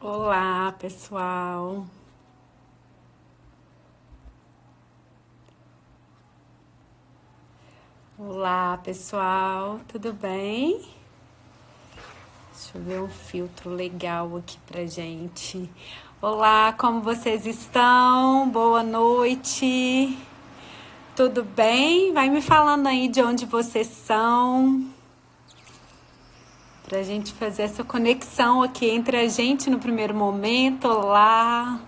Olá, pessoal. Olá, pessoal. Tudo bem? Deixa eu ver um filtro legal aqui pra gente. Olá, como vocês estão? Boa noite. Tudo bem? Vai me falando aí de onde vocês são, pra gente fazer essa conexão aqui entre a gente no primeiro momento. Olá.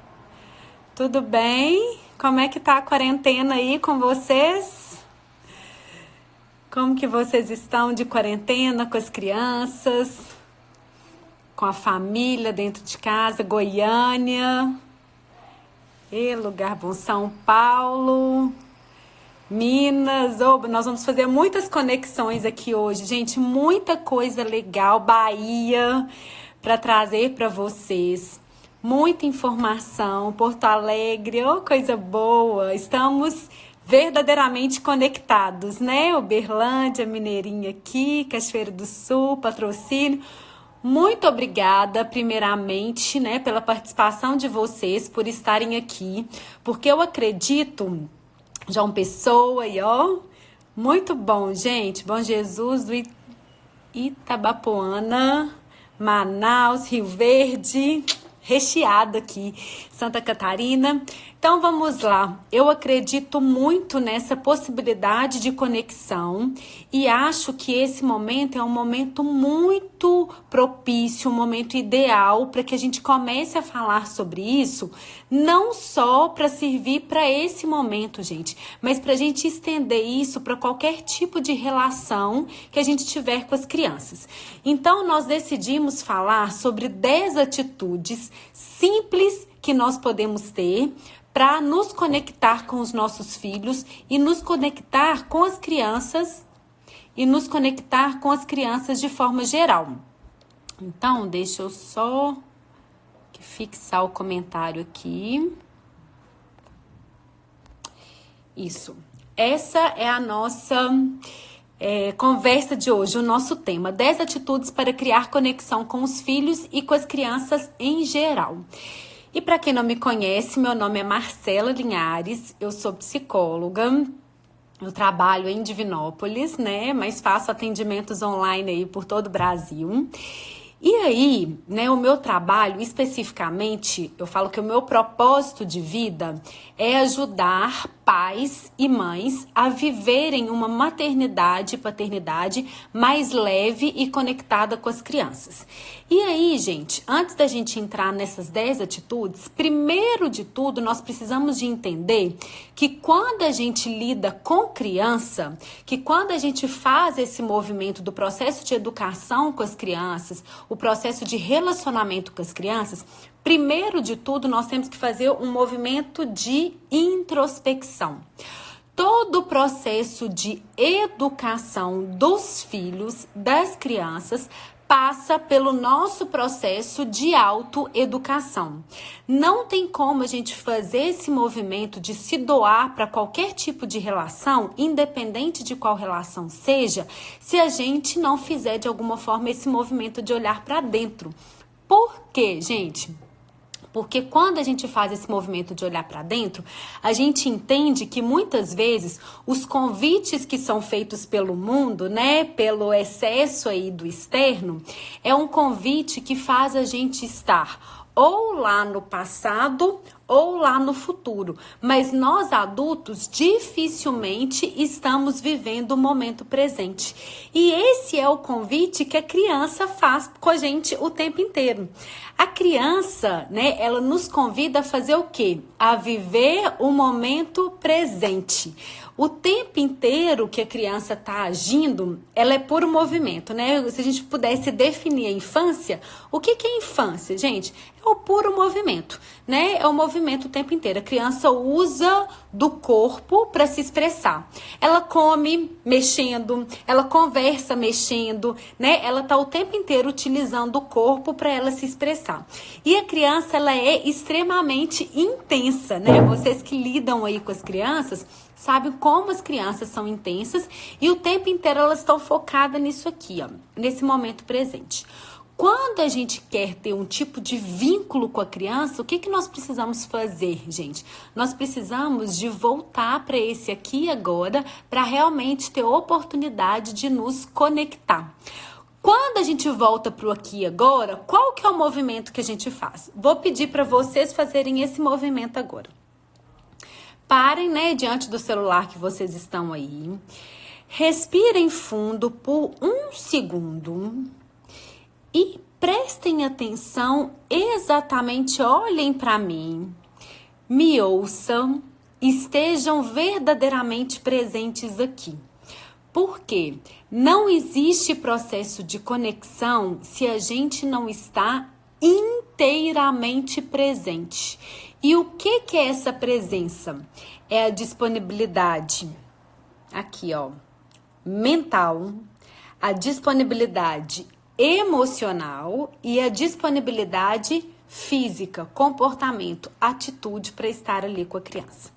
Tudo bem? Como é que tá a quarentena aí com vocês? Como que vocês estão de quarentena com as crianças, com a família dentro de casa, Goiânia, lugar bom, São Paulo, Minas. Nós vamos fazer muitas conexões aqui hoje, gente, muita coisa legal, Bahia, para trazer para vocês. Muita informação, Porto Alegre, coisa boa. Estamos verdadeiramente conectados, né? Uberlândia, Mineirinha aqui, Cachoeiro do Sul, Patrocínio. Muito obrigada, primeiramente, né, pela participação de vocês, por estarem aqui, porque eu acredito, João Pessoa aí, muito bom, gente. Bom Jesus do Itabapoana, Manaus, Rio Verde, recheado aqui, Santa Catarina. Então vamos lá, eu acredito muito nessa possibilidade de conexão e acho que esse momento é um momento muito propício, um momento ideal para que a gente comece a falar sobre isso, não só para servir para esse momento, gente, mas para a gente estender isso para qualquer tipo de relação que a gente tiver com as crianças. Então nós decidimos falar sobre 10 atitudes simples que nós podemos ter para nos conectar com os nossos filhos e nos conectar com as crianças de forma geral. Então, deixa eu só fixar o comentário aqui. Isso. Essa é a nossa conversa de hoje, o nosso tema: 10 atitudes para criar conexão com os filhos e com as crianças em geral. E para quem não me conhece, meu nome é Marcela Linhares, eu sou psicóloga, eu trabalho em Divinópolis, né? Mas faço atendimentos online aí por todo o Brasil. E aí, né, o meu trabalho especificamente, eu falo que o meu propósito de vida é ajudar pais e mães a viverem uma maternidade e paternidade mais leve e conectada com as crianças. E aí, gente, antes da gente entrar nessas 10 atitudes, primeiro de tudo, nós precisamos de entender que quando a gente lida com criança, que quando a gente faz esse movimento do processo de educação com as crianças, o processo de relacionamento com as crianças, primeiro de tudo, nós temos que fazer um movimento de introspecção. Todo o processo de educação dos filhos, das crianças, passa pelo nosso processo de autoeducação. Não tem como a gente fazer esse movimento de se doar para qualquer tipo de relação, independente de qual relação seja, se a gente não fizer de alguma forma esse movimento de olhar para dentro. Por quê, gente? Porque quando a gente faz esse movimento de olhar para dentro, a gente entende que muitas vezes os convites que são feitos pelo mundo, né, pelo excesso aí do externo, é um convite que faz a gente estar ou lá no passado ou lá no futuro. Mas nós adultos dificilmente estamos vivendo o momento presente. E esse é o convite que a criança faz com a gente o tempo inteiro. A criança, né, ela nos convida a fazer o quê? A viver o momento presente. O tempo inteiro que a criança está agindo, ela é puro movimento, né? Se a gente pudesse definir a infância, o que é infância, gente? É o puro movimento, né? É o movimento o tempo inteiro. A criança usa do corpo para se expressar. Ela come mexendo, ela conversa mexendo, né? Ela tá o tempo inteiro utilizando o corpo para ela se expressar. E a criança, ela é extremamente intensa, né? Vocês que lidam aí com as crianças sabem como as crianças são intensas e o tempo inteiro elas estão focadas nisso aqui, ó, nesse momento presente. Quando a gente quer ter um tipo de vínculo com a criança, o que nós precisamos fazer, gente? Nós precisamos de voltar para esse aqui e agora para realmente ter oportunidade de nos conectar. Quando a gente volta para o aqui e agora, qual que é o movimento que a gente faz? Vou pedir para vocês fazerem esse movimento agora. Parem, né, diante do celular que vocês estão aí. Respirem fundo por 1 segundo. E prestem atenção, exatamente, olhem para mim, me ouçam, estejam verdadeiramente presentes aqui. Porque não existe processo de conexão se a gente não está inteiramente presente. E o que é essa presença? É a disponibilidade, aqui ó, mental, a disponibilidade emocional e a disponibilidade física, comportamento, atitude para estar ali com a criança.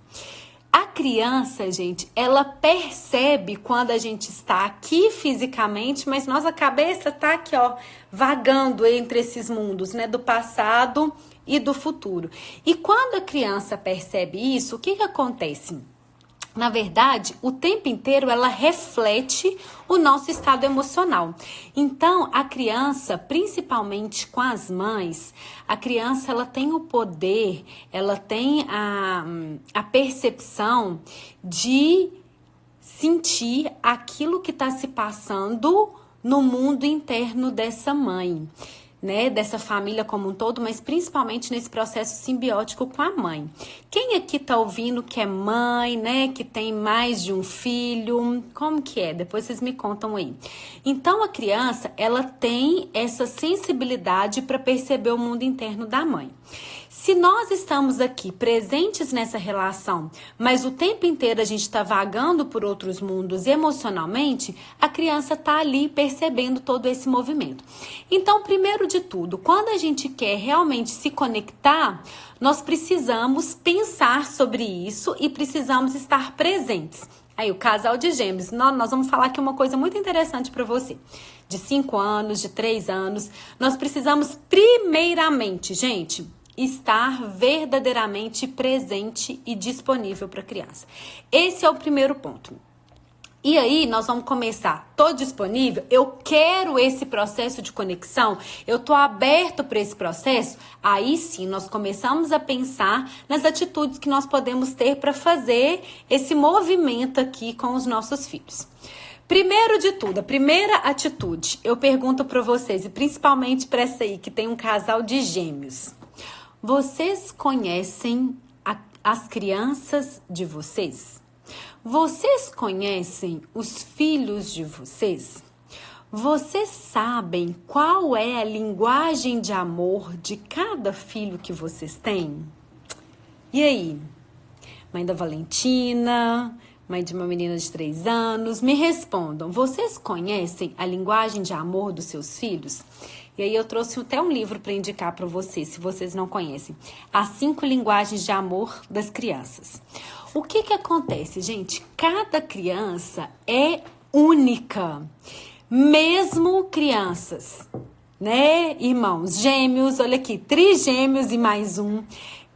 A criança, gente, ela percebe quando a gente está aqui fisicamente, mas nossa cabeça tá aqui, ó, vagando entre esses mundos, né, do passado e do futuro. E quando a criança percebe isso, o que acontece? Na verdade, o tempo inteiro ela reflete o nosso estado emocional. Então, a criança, principalmente com as mães, a criança ela tem o poder, ela tem a percepção de sentir aquilo que está se passando no mundo interno dessa mãe, né, dessa família como um todo, mas principalmente nesse processo simbiótico com a mãe. Quem aqui tá ouvindo que é mãe, né, que tem mais de um filho, como que é? Depois vocês me contam aí. Então, a criança, ela tem essa sensibilidade para perceber o mundo interno da mãe. Se nós estamos aqui presentes nessa relação, mas o tempo inteiro a gente está vagando por outros mundos emocionalmente, a criança está ali percebendo todo esse movimento. Então, primeiro de tudo, quando a gente quer realmente se conectar, nós precisamos pensar sobre isso e precisamos estar presentes. Aí, o casal de gêmeos, nós vamos falar aqui uma coisa muito interessante para você. De 5 anos, de 3 anos, nós precisamos primeiramente, gente, estar verdadeiramente presente e disponível para a criança. Esse é o primeiro ponto. E aí, nós vamos começar. Tô disponível? Eu quero esse processo de conexão? Eu tô aberto para esse processo? Aí sim, nós começamos a pensar nas atitudes que nós podemos ter para fazer esse movimento aqui com os nossos filhos. Primeiro de tudo, a primeira atitude, eu pergunto para vocês, e principalmente para essa aí que tem um casal de gêmeos. Vocês conhecem as crianças de vocês? Vocês conhecem os filhos de vocês? Vocês sabem qual é a linguagem de amor de cada filho que vocês têm? E aí? Mãe da Valentina, mãe de uma menina de 3 anos, me respondam. Vocês conhecem a linguagem de amor dos seus filhos? E aí eu trouxe até um livro para indicar para vocês, se vocês não conhecem. As 5 linguagens de amor das crianças. O que acontece, gente? Cada criança é única. Mesmo crianças, né? Irmãos gêmeos, olha aqui, trigêmeos e mais um.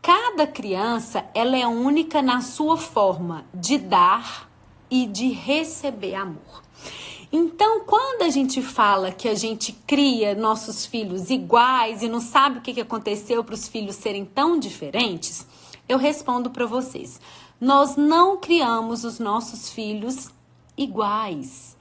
Cada criança, ela é única na sua forma de dar e de receber amor. Então, quando a gente fala que a gente cria nossos filhos iguais e não sabe o que aconteceu para os filhos serem tão diferentes, eu respondo para vocês. Nós não criamos os nossos filhos iguais.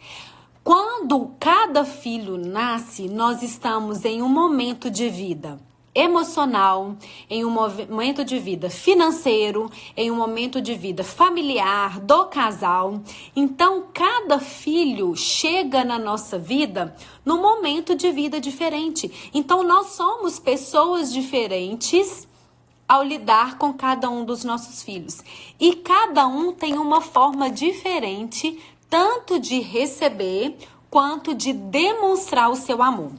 Quando cada filho nasce, nós estamos em um momento de vida emocional, em um momento de vida financeiro, em um momento de vida familiar, do casal. Então, cada filho chega na nossa vida num momento de vida diferente. Então, nós somos pessoas diferentes ao lidar com cada um dos nossos filhos. E cada um tem uma forma diferente, tanto de receber, quanto de demonstrar o seu amor.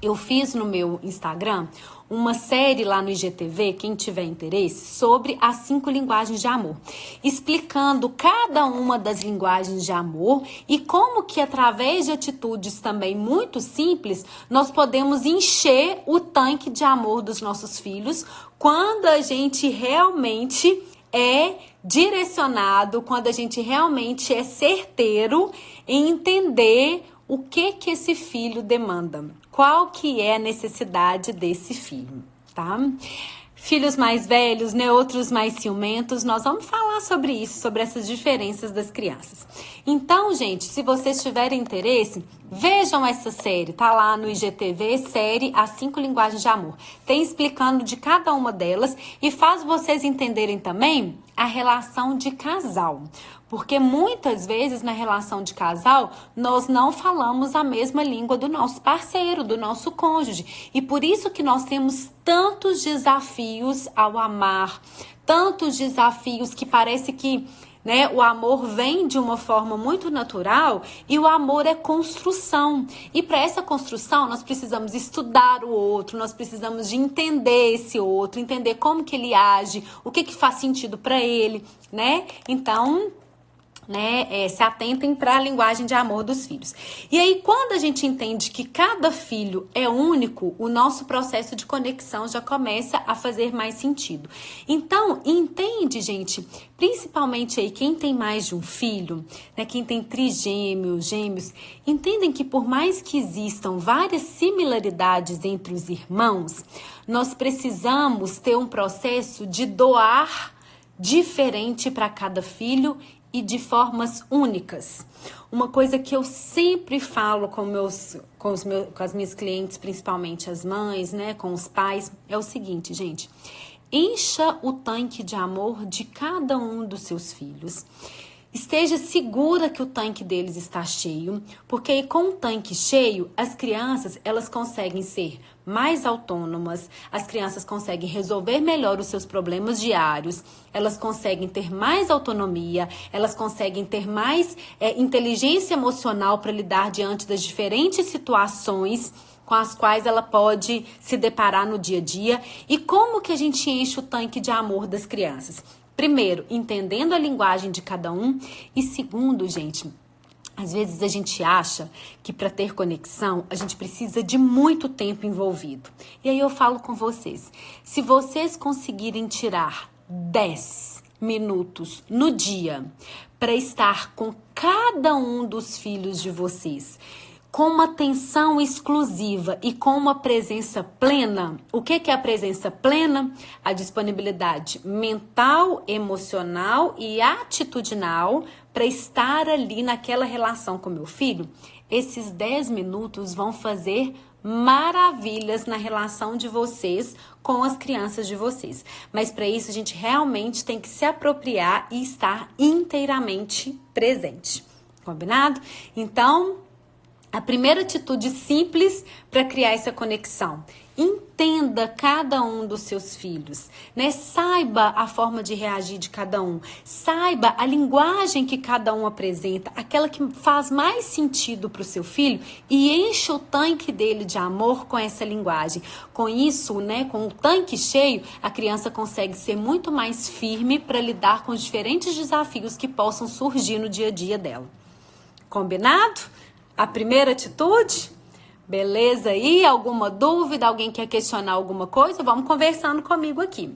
Eu fiz no meu Instagram uma série lá no IGTV, quem tiver interesse, sobre as 5 linguagens de amor, explicando cada uma das linguagens de amor e como que através de atitudes também muito simples, nós podemos encher o tanque de amor dos nossos filhos quando a gente realmente é direcionado, quando a gente realmente é certeiro em entender o que esse filho demanda, qual que é a necessidade desse filho, tá? Filhos mais velhos, né, outros mais ciumentos, nós vamos falar sobre isso, sobre essas diferenças das crianças. Então, gente, se vocês tiverem interesse, vejam essa série, tá lá no IGTV, série As 5 Linguagens de Amor. Tem explicando de cada uma delas e faz vocês entenderem também a relação de casal. Porque muitas vezes na relação de casal, nós não falamos a mesma língua do nosso parceiro, do nosso cônjuge. E por isso que nós temos tantos desafios ao amar, tantos desafios que parece que, né, o amor vem de uma forma muito natural e o amor é construção. E para essa construção nós precisamos estudar o outro, nós precisamos de entender esse outro, entender como que ele age, o que faz sentido para ele, né? Então, se atentem para a linguagem de amor dos filhos. E aí, quando a gente entende que cada filho é único, o nosso processo de conexão já começa a fazer mais sentido. Então, entende, gente, principalmente aí quem tem mais de um filho, né, quem tem trigêmeos, gêmeos, entendem que por mais que existam várias similaridades entre os irmãos, nós precisamos ter um processo de doar diferente para cada filho e de formas únicas. Uma coisa que eu sempre falo com as minhas clientes, principalmente as mães, né, com os pais, é o seguinte, gente: encha o tanque de amor de cada um dos seus filhos. Esteja segura que o tanque deles está cheio, porque aí com o tanque cheio, as crianças, elas conseguem ser mais autônomas, as crianças conseguem resolver melhor os seus problemas diários, elas conseguem ter mais autonomia, elas conseguem ter mais inteligência emocional para lidar diante das diferentes situações com as quais ela pode se deparar no dia a dia. E como que a gente enche o tanque de amor das crianças? Primeiro, entendendo a linguagem de cada um. E segundo, gente, às vezes a gente acha que para ter conexão, a gente precisa de muito tempo envolvido. E aí eu falo com vocês, se vocês conseguirem tirar 10 minutos no dia para estar com cada um dos filhos de vocês, com uma atenção exclusiva e com uma presença plena. O que é a presença plena? A disponibilidade mental, emocional e atitudinal para estar ali naquela relação com meu filho. Esses 10 minutos vão fazer maravilhas na relação de vocês com as crianças de vocês. Mas para isso a gente realmente tem que se apropriar e estar inteiramente presente. Combinado? Então, a primeira atitude simples para criar essa conexão: entenda cada um dos seus filhos, né? Saiba a forma de reagir de cada um, saiba a linguagem que cada um apresenta, aquela que faz mais sentido para o seu filho, e encha o tanque dele de amor com essa linguagem. Com isso, né, com o tanque cheio, a criança consegue ser muito mais firme para lidar com os diferentes desafios que possam surgir no dia a dia dela. Combinado? A primeira atitude? Beleza aí? Alguma dúvida? Alguém quer questionar alguma coisa? Vamos conversando comigo aqui.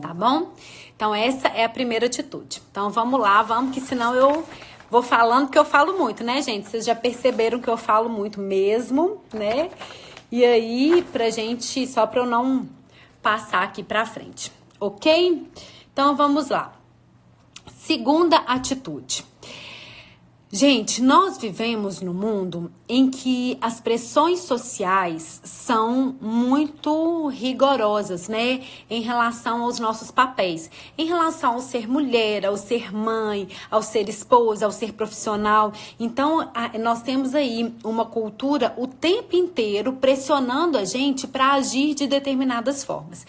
Tá bom? Então, essa é a primeira atitude. Então, vamos lá, vamos, que senão eu vou falando, porque eu falo muito, né, gente? Vocês já perceberam que eu falo muito mesmo, né? E aí, só pra eu não passar aqui pra frente, ok? Então, vamos lá. Segunda atitude. Gente, nós vivemos num mundo em que as pressões sociais são muito rigorosas, né? Em relação aos nossos papéis. Em relação ao ser mulher, ao ser mãe, ao ser esposa, ao ser profissional. Então, nós temos aí uma cultura o tempo inteiro pressionando a gente para agir de determinadas formas.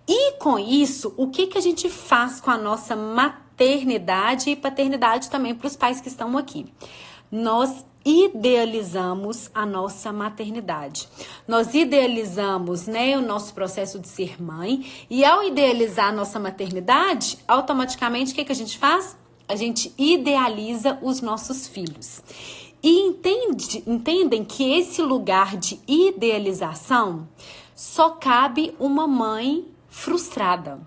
E com isso, o que a gente faz com a nossa maternidade e paternidade também para os pais que estão aqui. Nós idealizamos a nossa maternidade. Nós idealizamos, né, o nosso processo de ser mãe, e ao idealizar a nossa maternidade, automaticamente o que a gente faz? A gente idealiza os nossos filhos. E entendem que esse lugar de idealização só cabe uma mãe frustrada.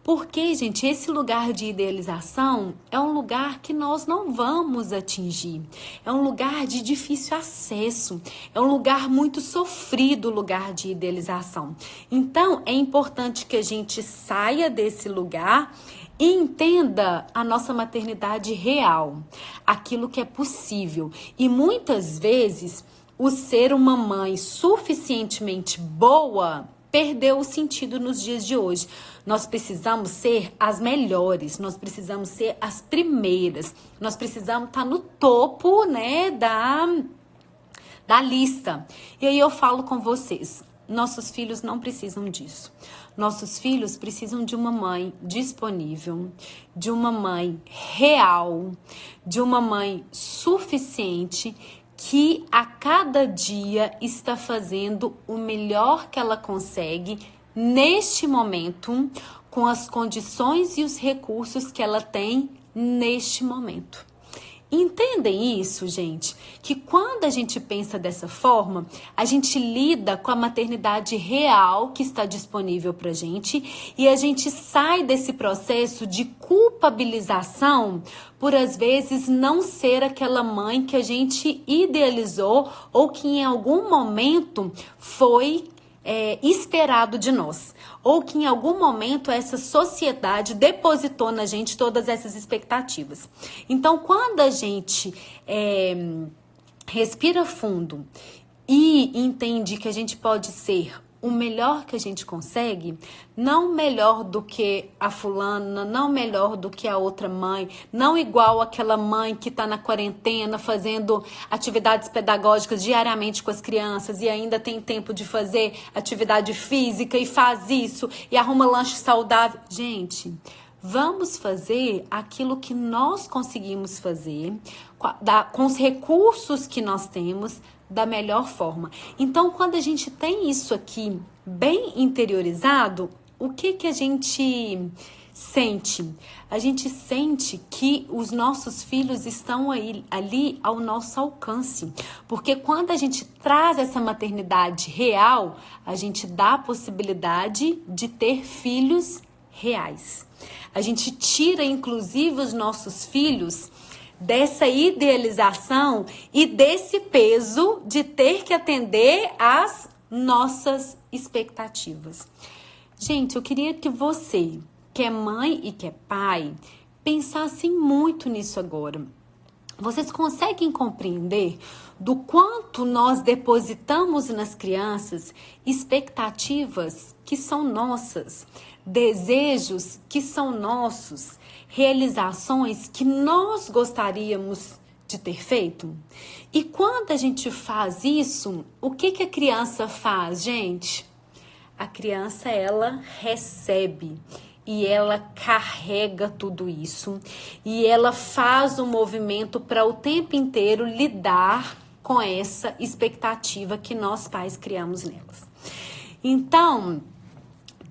Porque, gente, esse lugar de idealização é um lugar que nós não vamos atingir. É um lugar de difícil acesso. É um lugar muito sofrido, o lugar de idealização. Então, é importante que a gente saia desse lugar e entenda a nossa maternidade real, aquilo que é possível. E muitas vezes, o ser uma mãe suficientemente boa perdeu o sentido nos dias de hoje. Nós precisamos ser as melhores, nós precisamos ser as primeiras, nós precisamos estar no topo, né, da lista. E aí eu falo com vocês, nossos filhos não precisam disso. Nossos filhos precisam de uma mãe disponível, de uma mãe real, de uma mãe suficiente, que a cada dia está fazendo o melhor que ela consegue neste momento, com as condições e os recursos que ela tem neste momento. Entendem isso, gente? Que quando a gente pensa dessa forma, a gente lida com a maternidade real que está disponível pra gente e a gente sai desse processo de culpabilização por, às vezes, não ser aquela mãe que a gente idealizou ou que em algum momento foi esperado de nós, ou que em algum momento essa sociedade depositou na gente todas essas expectativas. Então, quando a gente respira fundo e entende que a gente pode ser o melhor que a gente consegue, não melhor do que a fulana, não melhor do que a outra mãe, não igual aquela mãe que está na quarentena fazendo atividades pedagógicas diariamente com as crianças e ainda tem tempo de fazer atividade física e faz isso e arruma lanche saudável. Gente, vamos fazer aquilo que nós conseguimos fazer com os recursos que nós temos da melhor forma. Então, quando a gente tem isso aqui bem interiorizado, o que a gente sente? A gente sente que os nossos filhos estão ali ao nosso alcance. Porque quando a gente traz essa maternidade real, a gente dá a possibilidade de ter filhos reais. A gente tira, inclusive, os nossos filhos dessa idealização e desse peso de ter que atender às nossas expectativas. Gente, eu queria que você, que é mãe e que é pai, pensasse muito nisso agora. Vocês conseguem compreender do quanto nós depositamos nas crianças expectativas que são nossas, desejos que são nossos, realizações que nós gostaríamos de ter feito? E quando a gente faz isso, o que a criança faz, gente? A criança, ela recebe e ela carrega tudo isso e ela faz um movimento para o tempo inteiro lidar com essa expectativa que nós pais criamos nelas. Então,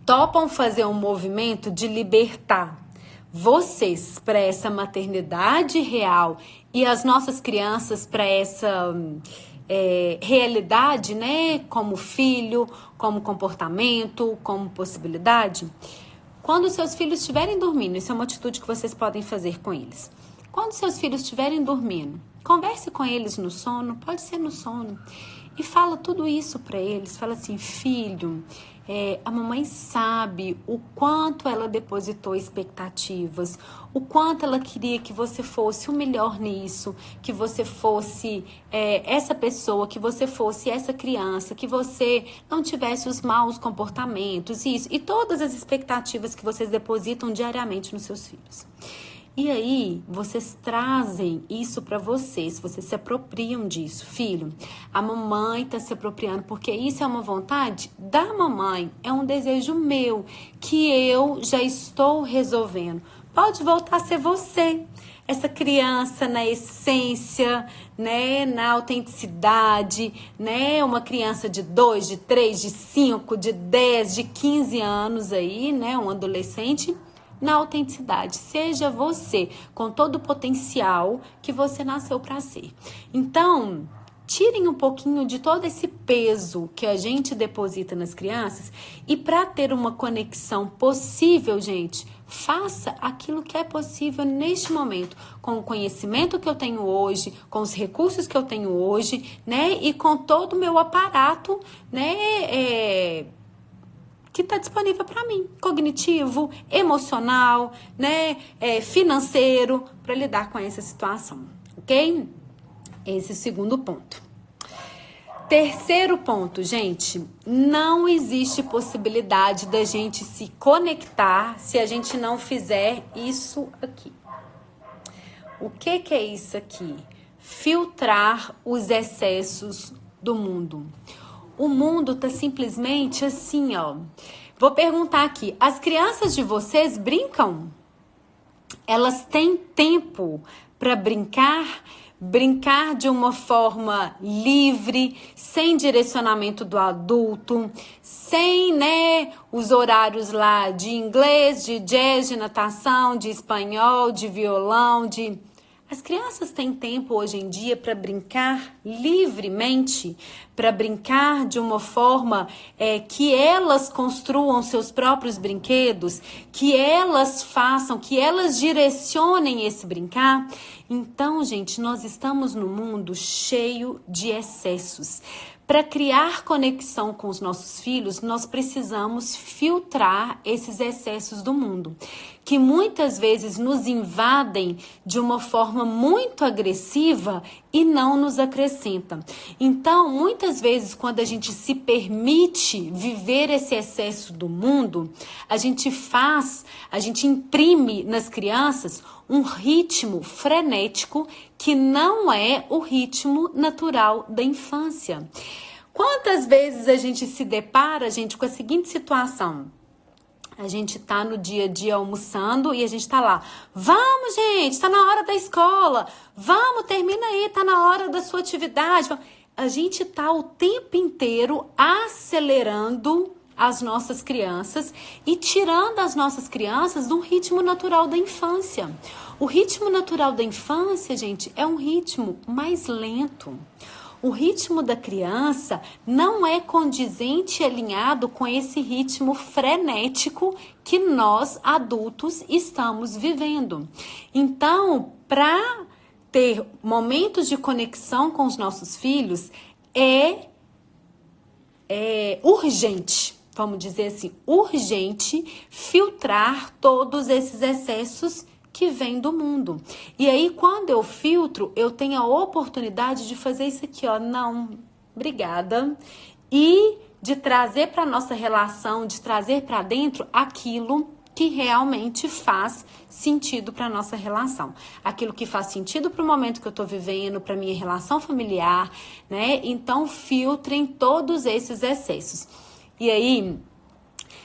topam fazer um movimento de libertar vocês para essa maternidade real e as nossas crianças para essa realidade, né? Como filho, como comportamento, como possibilidade. Quando seus filhos estiverem dormindo, isso é uma atitude que vocês podem fazer com eles. Quando seus filhos estiverem dormindo, converse com eles no sono, pode ser no sono, e fala tudo isso para eles. Fala assim: filho, a mamãe sabe o quanto ela depositou expectativas, o quanto ela queria que você fosse o melhor nisso, que você fosse essa pessoa, que você fosse essa criança, que você não tivesse os maus comportamentos, isso, e todas as expectativas que vocês depositam diariamente nos seus filhos. E aí, vocês trazem isso para vocês se apropriam disso. Filho, a mamãe está se apropriando porque isso é uma vontade da mamãe, é um desejo meu que eu já estou resolvendo. pode voltar a ser você. Essa criança na essência, né, na autenticidade, né, uma criança de 2, de 3, de 5, de 10, de 15 anos aí, né, um adolescente, na autenticidade. Seja você, com todo o potencial que você nasceu para ser. Então, tirem um pouquinho de todo esse peso que a gente deposita nas crianças e para ter uma conexão possível, gente, faça aquilo que é possível neste momento, com o conhecimento que eu tenho hoje, com os recursos que eu tenho hoje, né, e com todo o meu aparato, né, que está disponível para mim, cognitivo, emocional, né, financeiro, para lidar com essa situação, ok? Esse é o segundo ponto. Terceiro ponto, gente, não existe possibilidade da gente se conectar se a gente não fizer isso aqui. O que é isso aqui? Filtrar os excessos do mundo. O mundo tá simplesmente assim, ó. Vou perguntar aqui, as crianças de vocês brincam? Elas têm tempo para brincar? Brincar de uma forma livre, sem direcionamento do adulto, sem, né, os horários lá de inglês, de jazz, de natação, de espanhol, de violão, de... As crianças têm tempo hoje em dia para brincar livremente, para brincar de uma forma que elas construam seus próprios brinquedos, que elas façam, que elas direcionem esse brincar. Então, gente, nós estamos num mundo cheio de excessos. Para criar conexão com os nossos filhos, nós precisamos filtrar esses excessos do mundo, que muitas vezes nos invadem de uma forma muito agressiva e não nos acrescenta. Então, muitas vezes, quando a gente se permite viver esse excesso do mundo, a gente imprime nas crianças um ritmo frenético que não é o ritmo natural da infância. Quantas vezes a gente se depara, gente, com a seguinte situação? A gente tá no dia a dia almoçando e a gente tá lá. Vamos, gente, tá na hora da escola. Vamos, termina aí, tá na hora da sua atividade. A gente tá o tempo inteiro acelerando as nossas crianças e tirando as nossas crianças do ritmo natural da infância. O ritmo natural da infância, gente, é um ritmo mais lento. O ritmo da criança não é condizente e alinhado com esse ritmo frenético que nós, adultos, estamos vivendo. Então, para ter momentos de conexão com os nossos filhos, é urgente, vamos dizer assim, urgente filtrar todos esses excessos que vem do mundo. E aí, quando eu filtro, eu tenho a oportunidade de fazer isso aqui, ó, não, obrigada, e de trazer para nossa relação, de trazer para dentro aquilo que realmente faz sentido para nossa relação. Aquilo que faz sentido para o momento que eu estou vivendo, para minha relação familiar, né? Então, filtrem todos esses excessos. E aí,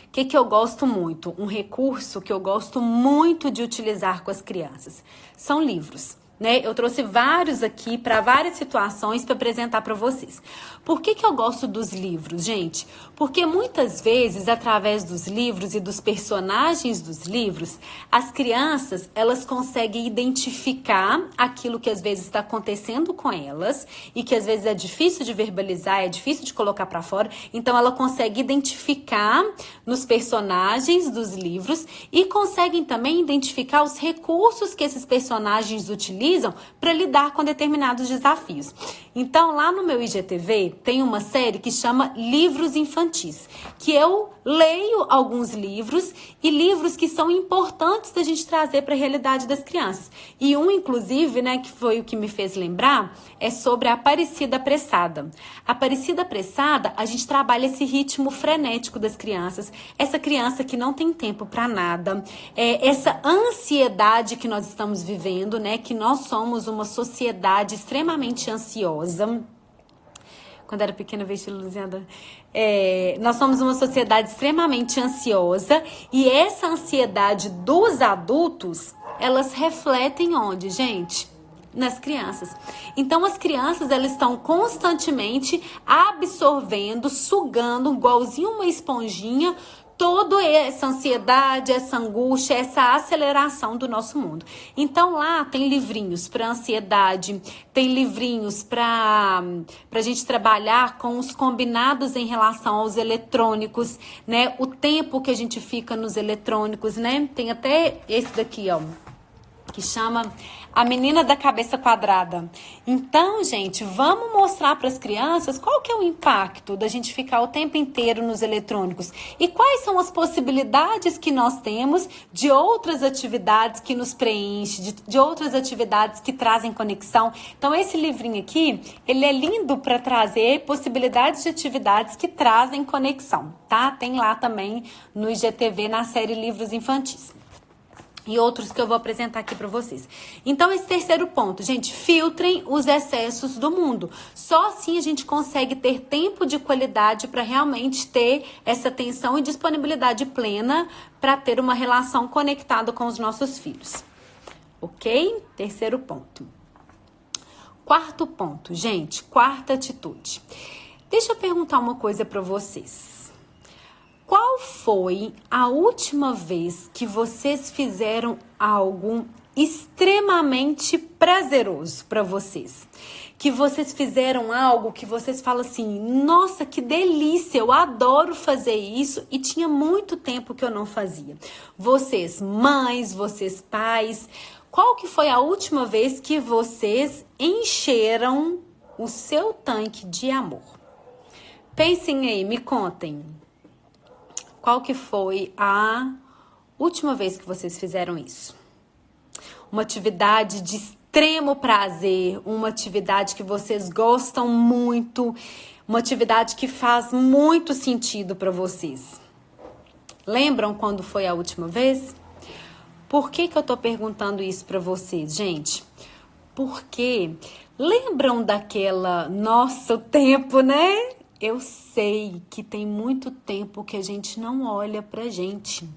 o que eu gosto muito? Um recurso que eu gosto muito de utilizar com as crianças são livros, né? Eu trouxe vários aqui para várias situações para apresentar para vocês. Por que eu gosto dos livros, gente? Porque muitas vezes, através dos livros e dos personagens dos livros, as crianças, elas conseguem identificar aquilo que às vezes está acontecendo com elas e que às vezes é difícil de verbalizar, é difícil de colocar para fora. Então, ela consegue identificar nos personagens dos livros e conseguem também identificar os recursos que esses personagens utilizam para lidar com determinados desafios. Então, lá no meu IGTV, tem uma série que chama Livros Infantis, que eu leio alguns livros e livros que são importantes da gente trazer para a realidade das crianças. E um, inclusive, né, que foi o que me fez lembrar, é sobre a Aparecida Apressada. A Aparecida Apressada, a gente trabalha esse ritmo frenético das crianças, essa criança que não tem tempo para nada, essa ansiedade que nós estamos vivendo, né, que nós somos uma sociedade extremamente ansiosa. quando era pequena, vestida Luziana. Nós somos uma sociedade extremamente ansiosa e essa ansiedade dos adultos, elas refletem onde, gente? Nas crianças. Então, as crianças, elas estão constantemente absorvendo, sugando, igualzinho uma esponjinha, toda essa ansiedade, essa angústia, essa aceleração do nosso mundo. Então, lá tem livrinhos para ansiedade, tem livrinhos para a gente trabalhar com os combinados em relação aos eletrônicos, né? O tempo que a gente fica nos eletrônicos, né? Tem até esse daqui, ó, que chama A Menina da Cabeça Quadrada. Então, gente, vamos mostrar para as crianças qual que é o impacto da gente ficar o tempo inteiro nos eletrônicos e quais são as possibilidades que nós temos de outras atividades que nos preenchem, de outras atividades que trazem conexão. Então, esse livrinho aqui, ele é lindo para trazer possibilidades de atividades que trazem conexão, tá? Tem lá também no IGTV, na série Livros Infantis. E outros que eu vou apresentar aqui para vocês. Então, esse terceiro ponto, gente, filtrem os excessos do mundo. Só assim a gente consegue ter tempo de qualidade para realmente ter essa atenção e disponibilidade plena para ter uma relação conectada com os nossos filhos. Ok? Terceiro ponto. Quarto ponto, gente, quarta atitude. Deixa eu perguntar uma coisa para vocês. Qual foi a última vez que vocês fizeram algo extremamente prazeroso para vocês? Que vocês fizeram algo que vocês falam assim, nossa, que delícia, eu adoro fazer isso e tinha muito tempo que eu não fazia. Vocês mães, vocês pais, qual que foi a última vez que vocês encheram o seu tanque de amor? Pensem aí, me contem. Qual que foi a última vez que vocês fizeram isso? Uma atividade de extremo prazer, uma atividade que vocês gostam muito, uma atividade que faz muito sentido para vocês. Lembram quando foi a última vez? Por que eu tô perguntando isso para vocês, gente? Porque lembram daquela nosso tempo, né? Eu sei que tem muito tempo que a gente não olha pra gente.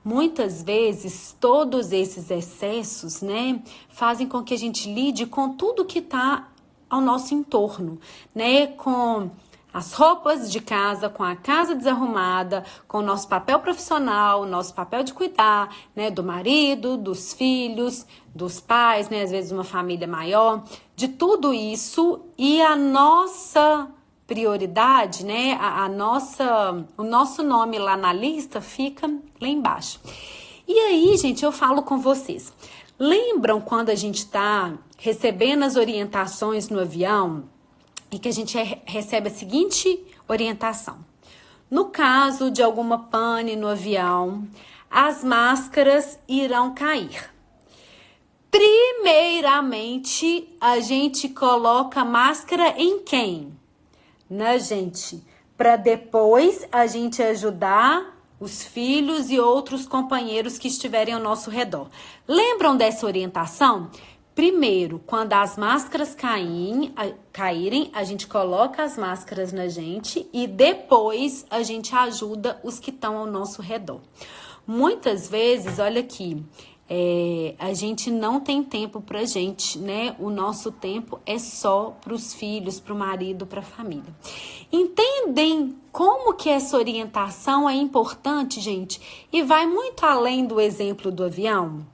Muitas vezes, todos esses excessos, né, fazem com que a gente lide com tudo que tá ao nosso entorno, né, com as roupas de casa, com a casa desarrumada, com o nosso papel profissional, o nosso papel de cuidar, né, do marido, dos filhos, dos pais, né, às vezes uma família maior, de tudo isso e a nossa prioridade, né? O nosso nome lá na lista fica lá embaixo. E aí, gente, eu falo com vocês. Lembram quando a gente tá recebendo as orientações no avião e que a gente recebe a seguinte orientação? No caso de alguma pane no avião, as máscaras irão cair. Primeiramente, a gente coloca máscara em quem? Na gente, para depois a gente ajudar os filhos e outros companheiros que estiverem ao nosso redor. Lembram dessa orientação? Primeiro, quando as máscaras caírem, a gente coloca as máscaras na gente e depois a gente ajuda os que estão ao nosso redor. Muitas vezes, olha aqui, a gente não tem tempo pra gente, né? O nosso tempo é só pros filhos, pro marido, pra família. Entendem como que essa orientação é importante, gente? E vai muito além do exemplo do avião?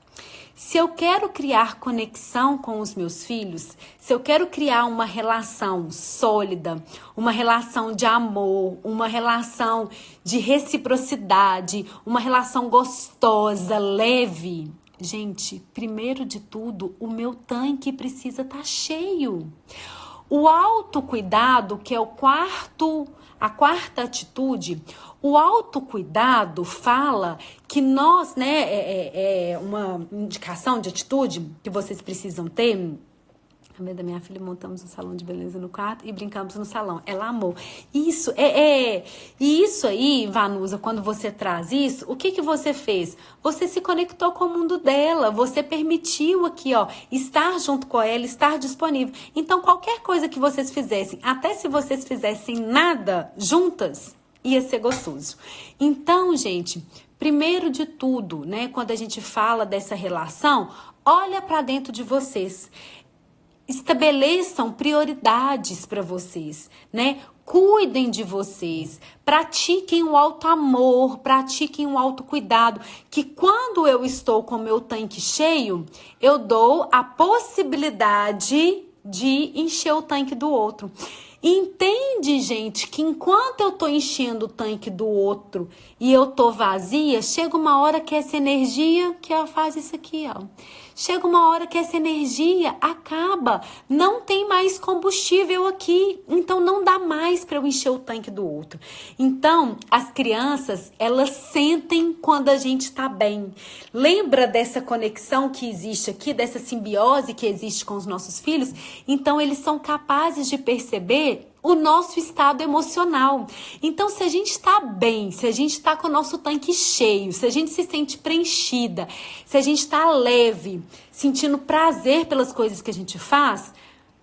Se eu quero criar conexão com os meus filhos, se eu quero criar uma relação sólida, uma relação de amor, uma relação de reciprocidade, uma relação gostosa, leve, gente, primeiro de tudo, o meu tanque precisa estar cheio. O autocuidado, que é a quarta atitude, o autocuidado fala que nós, né, é uma indicação de atitude que vocês precisam ter A mãe da minha filha, montamos um salão de beleza no quarto e brincamos no salão. Ela amou. Isso E isso aí, Vanusa, quando você traz isso, o que você fez? Você se conectou com o mundo dela. Você permitiu aqui, ó, estar junto com ela, estar disponível. Então, qualquer coisa que vocês fizessem, até se vocês fizessem nada juntas, ia ser gostoso. Então, gente, primeiro de tudo, né, quando a gente fala dessa relação, olha para dentro de vocês. Estabeleçam prioridades para vocês, né? Cuidem de vocês, pratiquem o auto-amor, pratiquem o autocuidado, que quando eu estou com o meu tanque cheio, eu dou a possibilidade de encher o tanque do outro. Entende, gente, que enquanto eu tô enchendo o tanque do outro e eu tô vazia, chega uma hora que essa energia, que ela faz isso aqui, ó. Chega uma hora que essa energia acaba, não tem mais combustível aqui, então não dá mais para eu encher o tanque do outro. Então, as crianças, elas sentem quando a gente tá bem. Lembra dessa conexão que existe aqui, dessa simbiose que existe com os nossos filhos? Então, eles são capazes de perceber o nosso estado emocional. Então, se a gente está bem, se a gente está com o nosso tanque cheio, se a gente se sente preenchida, se a gente está leve, sentindo prazer pelas coisas que a gente faz,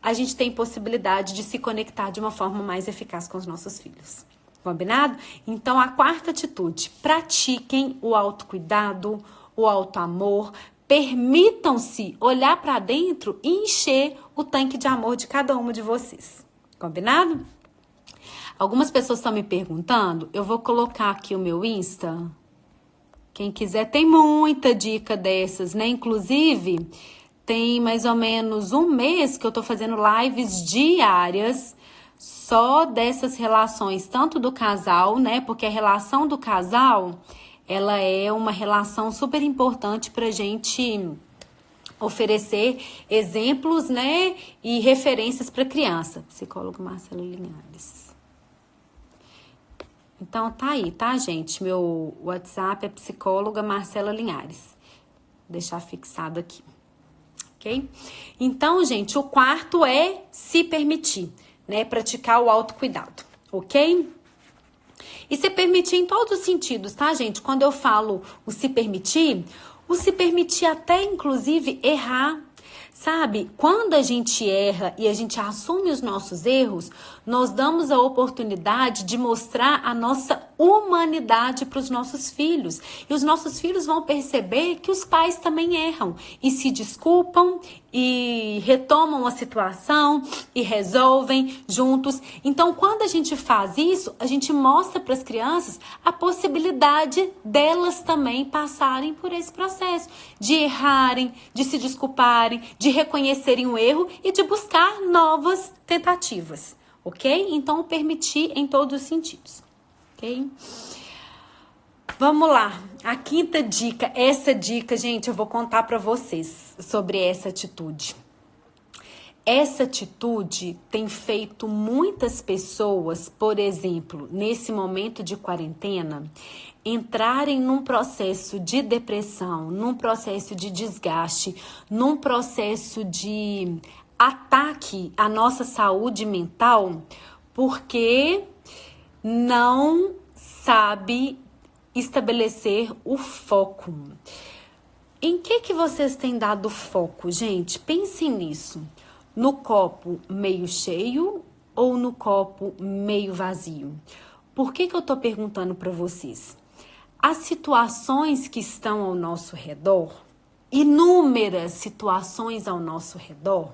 a gente tem possibilidade de se conectar de uma forma mais eficaz com os nossos filhos. Combinado? Então, a quarta atitude, pratiquem o autocuidado, o autoamor, permitam-se olhar para dentro e encher o tanque de amor de cada uma de vocês. Combinado? Algumas pessoas estão me perguntando, eu vou colocar aqui o meu Insta. Quem quiser, tem muita dica dessas, né? Inclusive, tem mais ou menos um mês que eu tô fazendo lives diárias só dessas relações, tanto do casal, né? Porque a relação do casal, ela é uma relação super importante pra gente oferecer exemplos, né, e referências para criança. Psicólogo Marcelo Linhares. Então, tá aí, tá, gente? Meu WhatsApp é psicóloga Marcela Linhares. Vou deixar fixado aqui, ok? Então, gente, o quarto é se permitir, né, praticar o autocuidado, ok? E se permitir em todos os sentidos, tá, gente? Quando eu falo o se permitir até, inclusive, errar, sabe? Quando a gente erra e a gente assume os nossos erros, nós damos a oportunidade de mostrar a nossa humanidade para os nossos filhos. E os nossos filhos vão perceber que os pais também erram e se desculpam e retomam a situação e resolvem juntos. Então, quando a gente faz isso, a gente mostra para as crianças a possibilidade delas também passarem por esse processo, de errarem, de se desculparem, de reconhecerem o erro e de buscar novas tentativas, ok? Então, permitir em todos os sentidos, ok? Vamos lá, a quinta dica. Essa dica, gente, eu vou contar para vocês sobre essa atitude. Essa atitude tem feito muitas pessoas, por exemplo, nesse momento de quarentena, entrarem num processo de depressão, num processo de desgaste, num processo de ataque à nossa saúde mental, porque não sabe estabelecer o foco. Em que vocês têm dado foco, gente? Pensem nisso. No copo meio cheio ou no copo meio vazio? Por que eu tô perguntando para vocês? As situações que estão ao nosso redor, inúmeras situações ao nosso redor,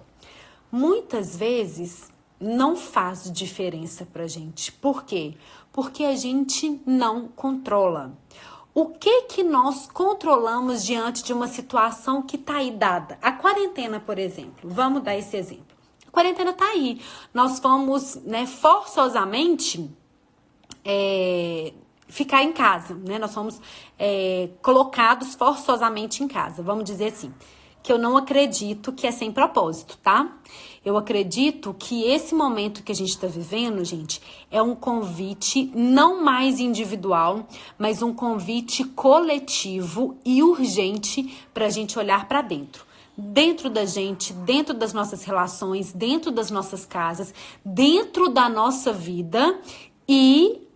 muitas vezes não faz diferença pra gente. Por quê? Porque a gente não controla. O que nós controlamos diante de uma situação que tá aí dada? A quarentena, por exemplo. Vamos dar esse exemplo. A quarentena tá aí. Nós fomos, né, forçosamente ficar em casa, né? Nós fomos colocados forçosamente em casa, vamos dizer assim. Que eu não acredito que é sem propósito, tá? Eu acredito que esse momento que a gente tá vivendo, gente, é um convite não mais individual, mas um convite coletivo e urgente pra gente olhar pra dentro. dentro da gente, dentro das nossas relações, dentro das nossas casas, dentro da nossa vida e